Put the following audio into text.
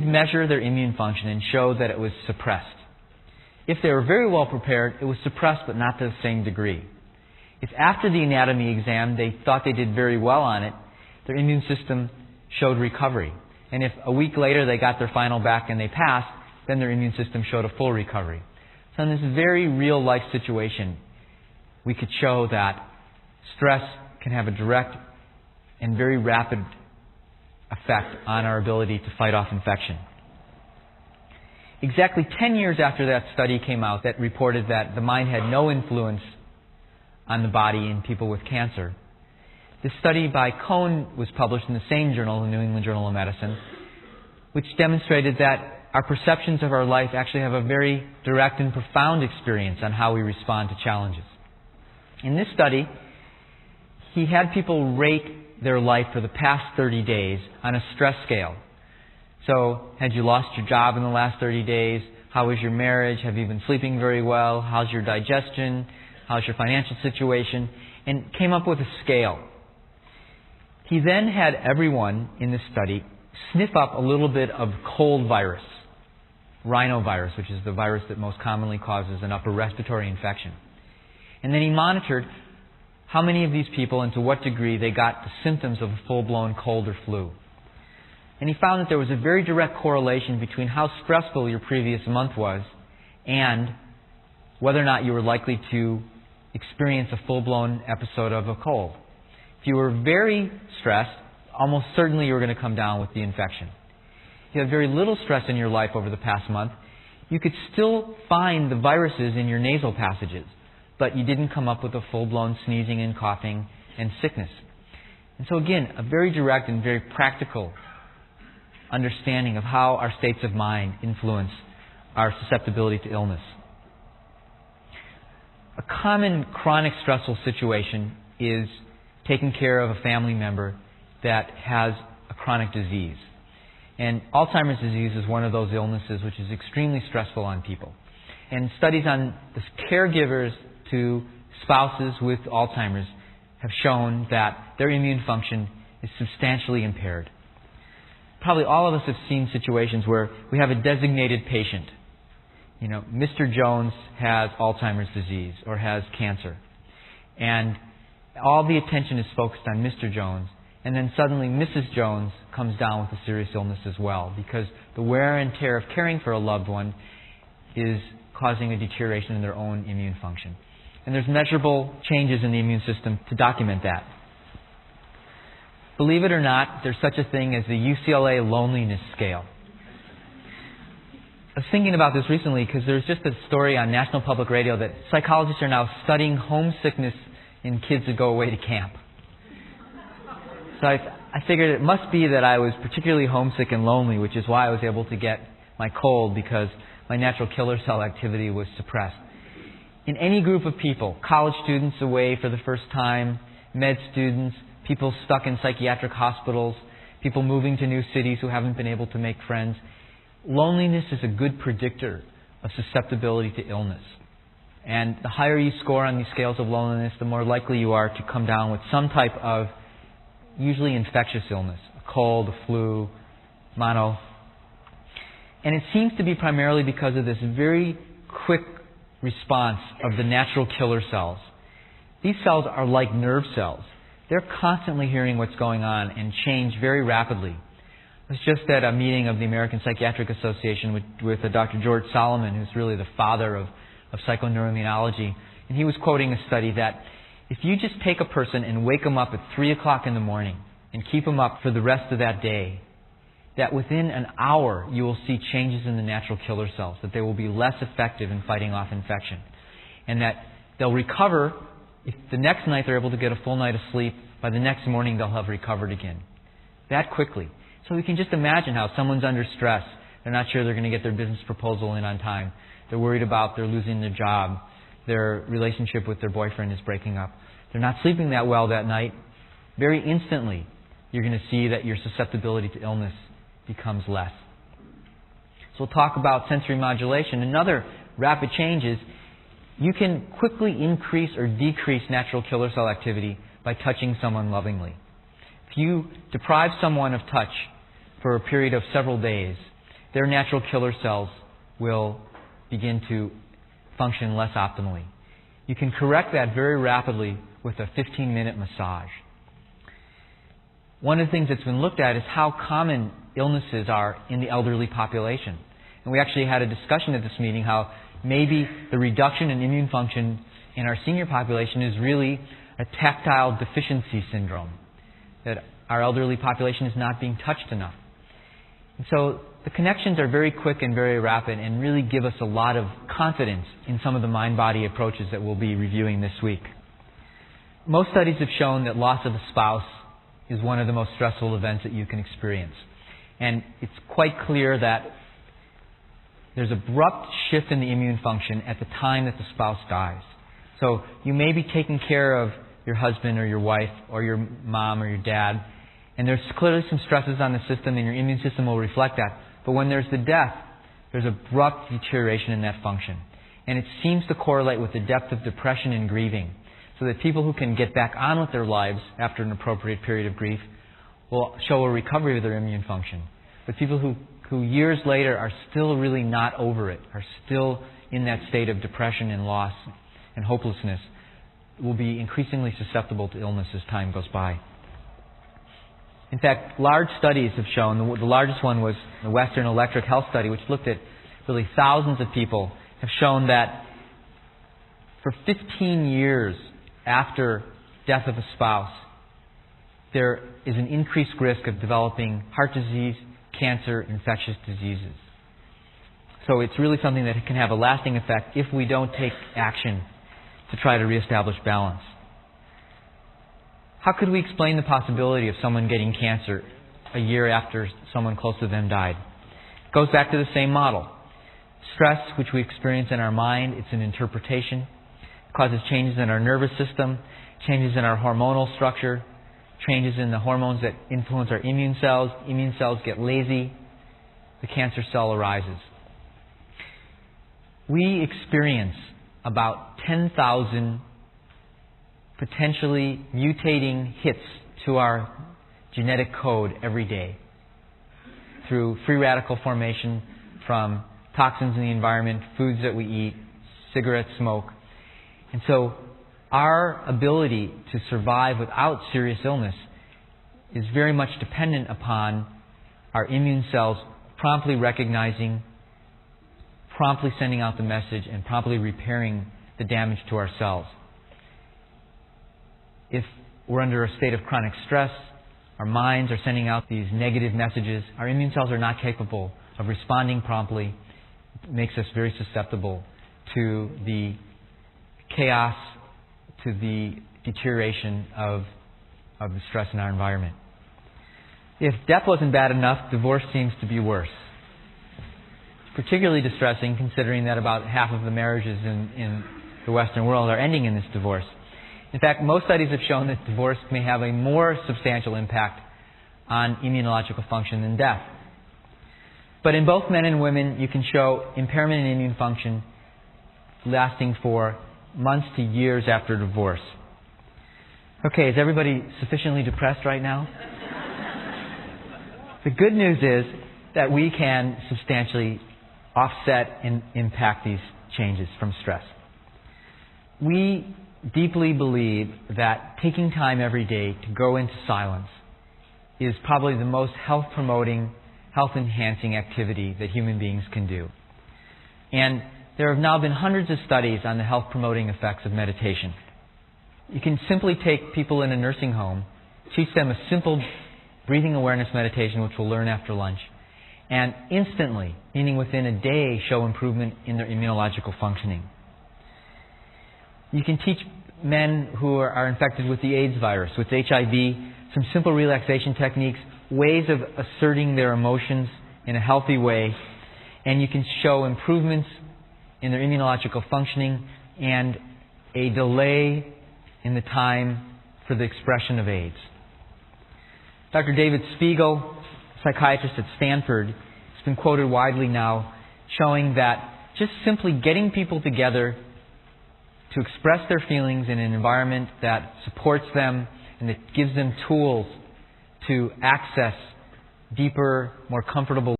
measure their immune function and show that it was suppressed. If they were very well prepared, it was suppressed but not to the same degree. If after the anatomy exam they thought they did very well on it, their immune system showed recovery. And if a week later they got their final back and they passed, then their immune system showed a full recovery. So in this very real life situation, we could show that stress can have a direct and very rapid effect on our ability to fight off infection. Exactly 10 years after that study came out that reported that the mind had no influence on the body in people with cancer, this study by Cohn was published in the same journal, the New England Journal of Medicine, which demonstrated that our perceptions of our life actually have a very direct and profound experience on how we respond to challenges. In this study, he had people rate their life for the past 30 days on a stress scale. So, had you lost your job in the last 30 days? How was your marriage? Have you been sleeping very well? How's your digestion? How's your financial situation? And came up with a scale. He then had everyone in this study sniff up a little bit of cold virus, rhinovirus, which is the virus that most commonly causes an upper respiratory infection. And then he monitored how many of these people and to what degree they got the symptoms of a full-blown cold or flu. And he found that there was a very direct correlation between how stressful your previous month was and whether or not you were likely to experience a full-blown episode of a cold. If you were very stressed, almost certainly you were going to come down with the infection. If you had very little stress in your life over the past month, you could still find the viruses in your nasal passages, but you didn't come up with a full-blown sneezing and coughing and sickness. And so again, a very direct and very practical understanding of how our states of mind influence our susceptibility to illness. A common chronic stressful situation is taking care of a family member that has a chronic disease. And Alzheimer's disease is one of those illnesses which is extremely stressful on people. And studies on the caregivers to spouses with Alzheimer's have shown that their immune function is substantially impaired. Probably all of us have seen situations where we have a designated patient. You know, Mr. Jones has Alzheimer's disease or has cancer. And all the attention is focused on Mr. Jones. And then suddenly Mrs. Jones comes down with a serious illness as well, because the wear and tear of caring for a loved one is causing a deterioration in their own immune function. And there's measurable changes in the immune system to document that. Believe it or not, there's such a thing as the UCLA loneliness scale. I was thinking about this recently because there's just a story on National Public Radio that psychologists are now studying homesickness in kids that go away to camp. So I figured it must be that I was particularly homesick and lonely, which is why I was able to get my cold, because my natural killer cell activity was suppressed. In any group of people, college students away for the first time, med students, people stuck in psychiatric hospitals, people moving to new cities who haven't been able to make friends, loneliness is a good predictor of susceptibility to illness. And the higher you score on these scales of loneliness, the more likely you are to come down with some type of usually infectious illness, a cold, a flu, mono. And it seems to be primarily because of this very quick response of the natural killer cells. These cells are like nerve cells. They're constantly hearing what's going on and change very rapidly. I was just at a meeting of the American Psychiatric Association with Dr. George Solomon, who's really the father of psychoneuroimmunology. And he was quoting a study that if you just take a person and wake them up at 3 o'clock in the morning and keep them up for the rest of that day, that within an hour you will see changes in the natural killer cells, that they will be less effective in fighting off infection. And that they'll recover. If the next night they're able to get a full night of sleep, by the next morning they'll have recovered again. That quickly. So we can just imagine how someone's under stress. They're not sure they're going to get their business proposal in on time. They're worried about they're losing their job. Their relationship with their boyfriend is breaking up. They're not sleeping that well that night. Very instantly, you're going to see that your susceptibility to illness becomes less. So we'll talk about sensory modulation. Another rapid change is you can quickly increase or decrease natural killer cell activity by touching someone lovingly. If you deprive someone of touch for a period of several days, their natural killer cells will begin to function less optimally. You can correct that very rapidly with a 15-minute massage. One of the things that's been looked at is how common illnesses are in the elderly population. And we actually had a discussion at this meeting how maybe the reduction in immune function in our senior population is really a tactile deficiency syndrome, that our elderly population is not being touched enough. And so the connections are very quick and very rapid and really give us a lot of confidence in some of the mind-body approaches that we'll be reviewing this week. Most studies have shown that loss of a spouse is one of the most stressful events that you can experience. And it's quite clear that there's an abrupt shift in the immune function at the time that the spouse dies. So you may be taking care of your husband or your wife or your mom or your dad, and there's clearly some stresses on the system and your immune system will reflect that. But when there's the death, there's abrupt deterioration in that function. And it seems to correlate with the depth of depression and grieving. So that people who can get back on with their lives after an appropriate period of grief will show a recovery of their immune function. But people who years later are still really not over it, are still in that state of depression and loss and hopelessness, will be increasingly susceptible to illness as time goes by. In fact, large studies have shown, the largest one was the Western Electric Health Study, which looked at really thousands of people, have shown that for 15 years after death of a spouse, there is an increased risk of developing heart disease, cancer, infectious diseases. So it's really something that can have a lasting effect if we don't take action to try to reestablish balance. How could we explain the possibility of someone getting cancer a year after someone close to them died? It goes back to the same model. Stress, which we experience in our mind, it's an interpretation. It causes changes in our nervous system, changes in our hormonal structure, changes in the hormones that influence our immune cells. Immune cells get lazy. The cancer cell arises. We experience about 10,000 potentially mutating hits to our genetic code every day through free radical formation from toxins in the environment, foods that we eat, cigarette smoke. And so our ability to survive without serious illness is very much dependent upon our immune cells promptly recognizing, promptly sending out the message, and promptly repairing the damage to our cells. If we're under a state of chronic stress, our minds are sending out these negative messages, our immune cells are not capable of responding promptly. It makes us very susceptible to the chaos, to the deterioration of the stress in our environment. If death wasn't bad enough, divorce seems to be worse. It's particularly distressing considering that about half of the marriages in the Western world are ending in this divorce. In fact, most studies have shown that divorce may have a more substantial impact on immunological function than death. But in both men and women, you can show impairment in immune function lasting for months to years after divorce. Okay, is everybody sufficiently depressed right now? The good news is that we can substantially offset and impact these changes from stress. We deeply believe that taking time every day to go into silence is probably the most health-promoting, health-enhancing activity that human beings can do. And there have now been hundreds of studies on the health-promoting effects of meditation. You can simply take people in a nursing home, teach them a simple breathing awareness meditation, which we'll learn after lunch, and instantly, meaning within a day, show improvement in their immunological functioning. You can teach men who are infected with the AIDS virus, with HIV, some simple relaxation techniques, ways of asserting their emotions in a healthy way, and you can show improvements in their immunological functioning and a delay in the time for the expression of AIDS. Dr. David Spiegel, psychiatrist at Stanford, has been quoted widely now showing that just simply getting people together to express their feelings in an environment that supports them and that gives them tools to access deeper, more comfortable